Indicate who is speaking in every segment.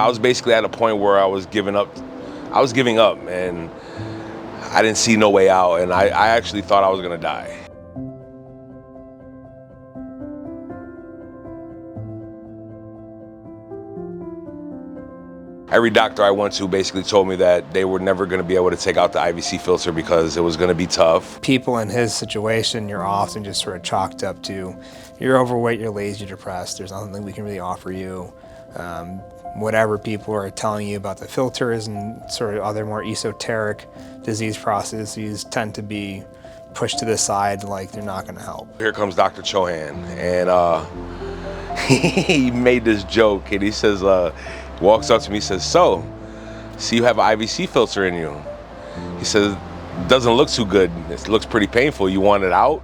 Speaker 1: I was basically at a point where I was giving up, and I didn't see no way out, and I actually thought I was gonna die. Every doctor I went to basically told me that they were never going to be able to take out the IVC filter because it was going to be tough.
Speaker 2: People in his situation, you're often just sort of chalked up to, you're overweight, you're lazy, you're depressed, there's nothing we can really offer you. Whatever people are telling you about the filters and sort of other more esoteric disease processes tend to be pushed to the side like they're not going to help.
Speaker 1: Here comes Dr. Chohan, and he made this joke, and he says, walks up to me, says, "So, see, you have an IVC filter in you." He says, "Doesn't look too good. It looks pretty painful. You want it out?"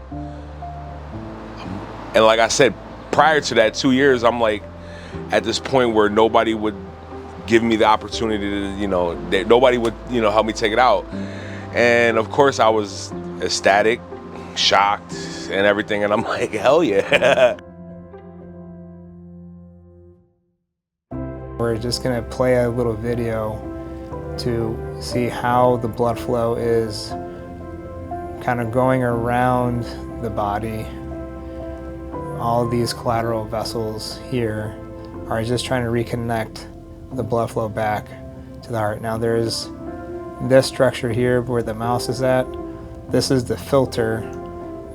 Speaker 1: And like I said, prior to that 2 years, I'm like at this point where nobody would give me the opportunity to, nobody would, help me take it out. And of course I was ecstatic, shocked, and everything. And I'm like, hell yeah.
Speaker 2: We're just going to play a little video to see how the blood flow is kind of going around the body. All of these collateral vessels here are just trying to reconnect the blood flow back to the heart. Now there's this structure here where the mouse is at. This is the filter,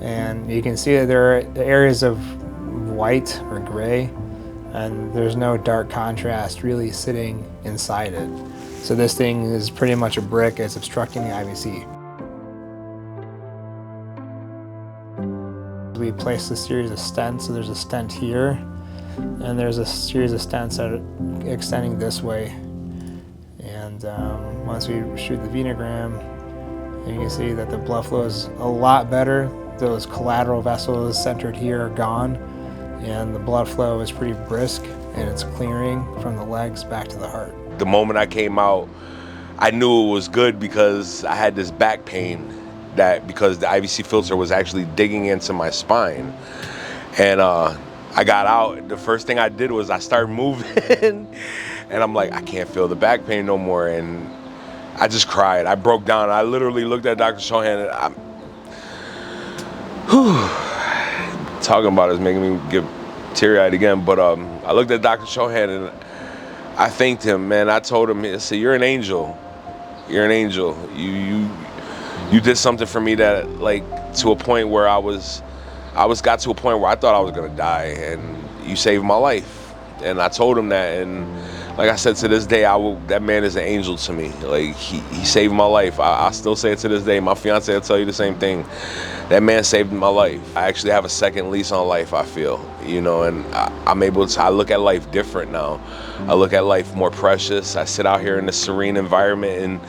Speaker 2: and you can see that there are areas of white or gray, and there's no dark contrast really sitting inside it. So this thing is pretty much a brick. It's obstructing the IVC. We placed a series of stents. So there's a stent here, and there's a series of stents that are extending this way. And once we shoot the venogram, you can see that the blood flow is a lot better. Those collateral vessels centered here are gone, and the blood flow is pretty brisk, and it's clearing from the legs back to the heart.
Speaker 1: The moment I came out, I knew it was good because I had this back pain because the IVC filter was actually digging into my spine. And I got out, the first thing I did was I started moving and I'm like, I can't feel the back pain no more. And I just cried. I broke down. I literally looked at Dr. Chohan and talking about it is making me get teary-eyed again, but I looked at Dr. Chohan and I thanked him, man. I told him, I said, "You're an angel. You're an angel. You did something for me that, like, to a point where I got to a point where I thought I was gonna die, and you saved my life." And I told him that, and like I said, to this day, that man is an angel to me. Like, he saved my life. I still say it to this day. My fiance will tell you the same thing. That man saved my life. I actually have a second lease on life, I feel, and I'm able to, I look at life different now. I look at life more precious. I sit out here in a serene environment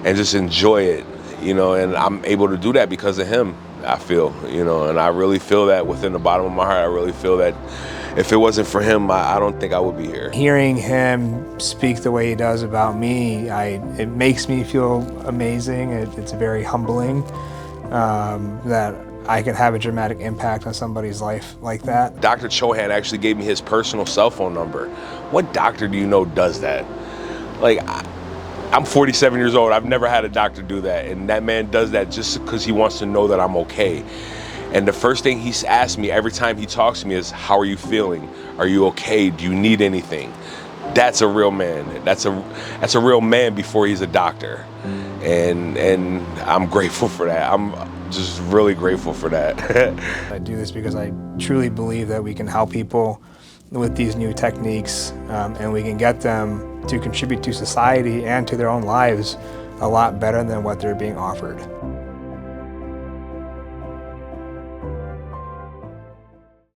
Speaker 1: and just enjoy it, and I'm able to do that because of him, I feel, and I really feel that within the bottom of my heart. I really feel that if it wasn't for him, I don't think I would be here.
Speaker 2: Hearing him speak the way he does about me, it makes me feel amazing. It's very humbling that I can have a dramatic impact on somebody's life like that.
Speaker 1: Dr. Chohan actually gave me his personal cell phone number. What doctor do you know does that? Like, I'm 47 years old. I've never had a doctor do that. And that man does that just because he wants to know that I'm okay. And the first thing he's asked me every time he talks to me is, "How are you feeling? Are you okay? Do you need anything?" That's a real man. That's a real man before he's a doctor. And I'm grateful for that. I'm just really grateful for that.
Speaker 2: I do this because I truly believe that we can help people with these new techniques, and we can get them to contribute to society and to their own lives a lot better than what they're being offered.